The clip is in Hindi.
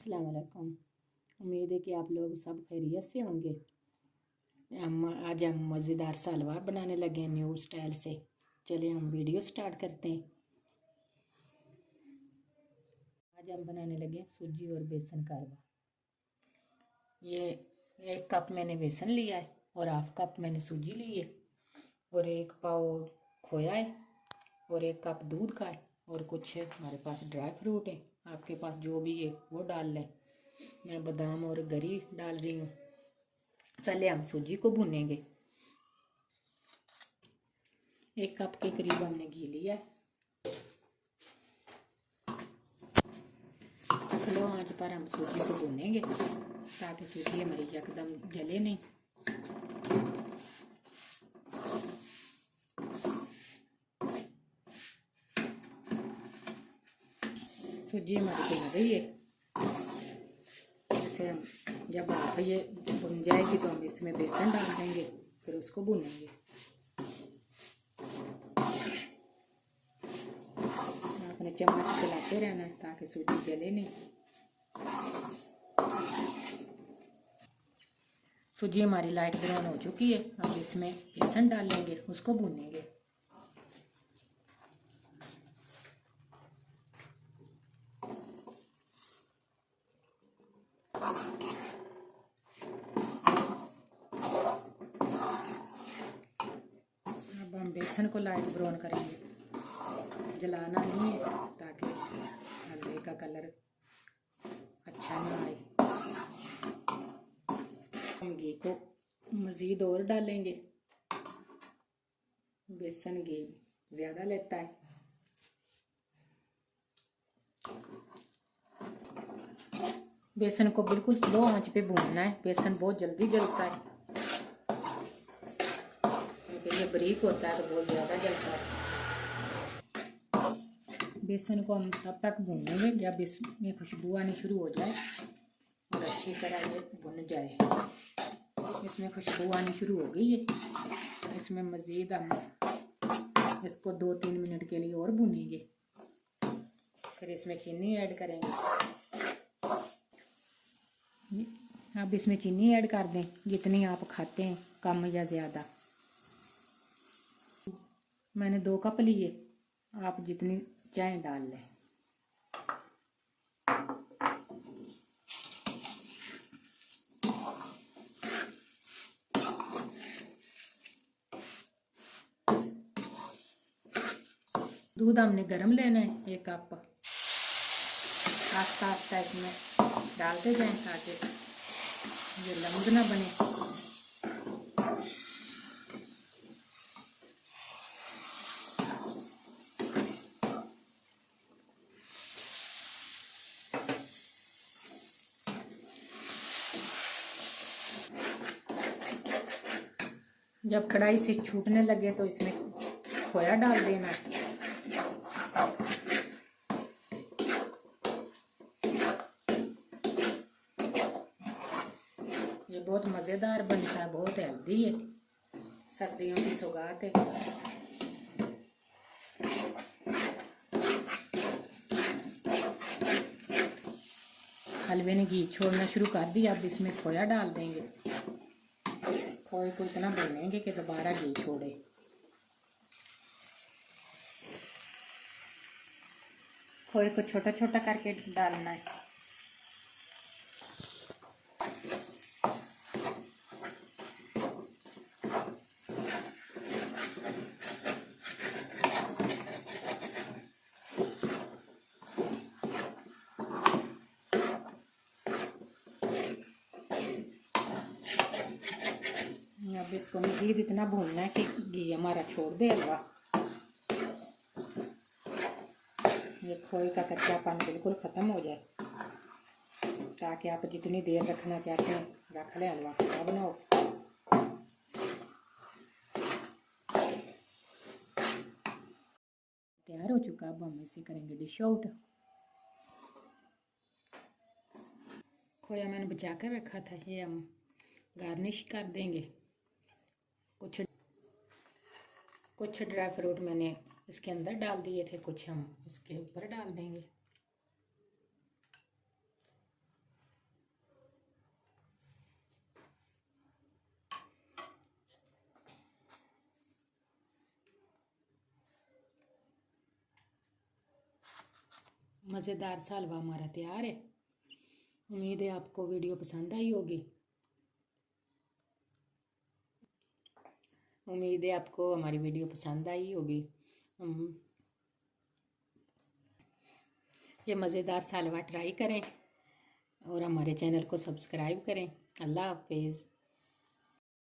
अस्सलाम वालेकुम। उम्मीद है कि आप लोग सब खैरियत से होंगे। आज हम मज़ेदार सा हलवा बनाने लगे हैं न्यू स्टाइल से। चलिए हम वीडियो स्टार्ट करते हैं। आज हम बनाने लगे सूजी और बेसन का हलवा। ये 1 कप मैंने बेसन लिया है और हाफ कप मैंने सूजी ली है और 1 पाव खोया है और 1 कप दूध का है और कुछ हमारे पास ड्राई फ्रूट है। आपके पास जो भी है वो डाल लें। मैं बादाम और गरी डाल रही हूँ। पहले हम सूजी को भूनेंगे। 1 कप के करीब हमने घी लिया है। स्लो आंच पर हम सूजी को भूनेंगे ताकि सूजी हमारी एकदम जले नहीं। सूजी हमारी भुन गई है। इसे हम जब ये भुन जाएगी तो हम इसमें बेसन डाल देंगे, फिर उसको भूनेंगे। आपने चम्मच चलाते रहना है ताकि सूजी जले नहीं। सूजी हमारी लाइट ब्राउन हो चुकी है। अब इसमें बेसन डालेंगे, उसको भूनेंगे। अब हम बेसन को लाइट ब्राउन करेंगे, जलाना नहीं है ताकि हलवे का कलर अच्छा ना आए। हम घी को मज़ीद और डालेंगे। बेसन घी ज़्यादा लेता है। बेसन को बिल्कुल स्लो आंच पे भूनना है। बेसन बहुत जल्दी जलता है क्योंकि ये बारीक होता है तो बहुत ज़्यादा जलता है। बेसन को हम तब तक भूनेंगे जब इसमें खुशबू आनी शुरू हो जाए और अच्छी तरह ये भुन जाए। इसमें खुशबू आनी शुरू हो गई है। इसमें मज़ीद हम इसको 2-3 मिनट के लिए और भूनेंगे। फिर इसमें चीनी ऐड करेंगे। अब इसमें चीनी ऐड कर दें जितनी आप खाते हैं, कम या ज़्यादा। मैंने 2 कप लिए, आप जितनी चाहें डाल लें। दूध हमने गर्म लेना है 1 कप। आस्ता आस्ता इसमें डालते जाएं ताकि ये लम्ब ना बने। जब कढ़ाई से छूटने लगे तो इसमें खोया डाल देना। ये बहुत मज़ेदार बनता है, बहुत हेल्दी है, सर्दियों की सौगात है। हलवे ने घी छोड़ना शुरू कर दिया। अब इसमें खोया डाल देंगे। खोए को इतना भूनेंगे कि दोबारा घी छोड़े। खोए को छोटा छोटा करके डालना है। अब इसको मज़ीद इतना भूनना है कि घी हमारा छोड़ दे हलवा। ये खोए का कच्चापन बिल्कुल ख़त्म हो जाए ताकि आप जितनी देर रखना चाहते हैं रख लें, हलवा ख़राब ना हो। तैयार हो चुका। अब हम इसे करेंगे डिश आउट। खोया मैंने बचा कर रखा था, ये हम गार्निश कर देंगे। कुछ ड्राई फ्रूट मैंने इसके अंदर डाल दिए थे, कुछ हम इसके ऊपर डाल देंगे। मज़ेदार सा हलवा हमारा तैयार है। उम्मीद है आपको वीडियो पसंद आई होगी। उम्मीद है आपको हमारी वीडियो पसंद आई होगी। ये मज़ेदार सा हलवा ट्राई करें और हमारे चैनल को सब्सक्राइब करें। अल्लाह हाफिज़।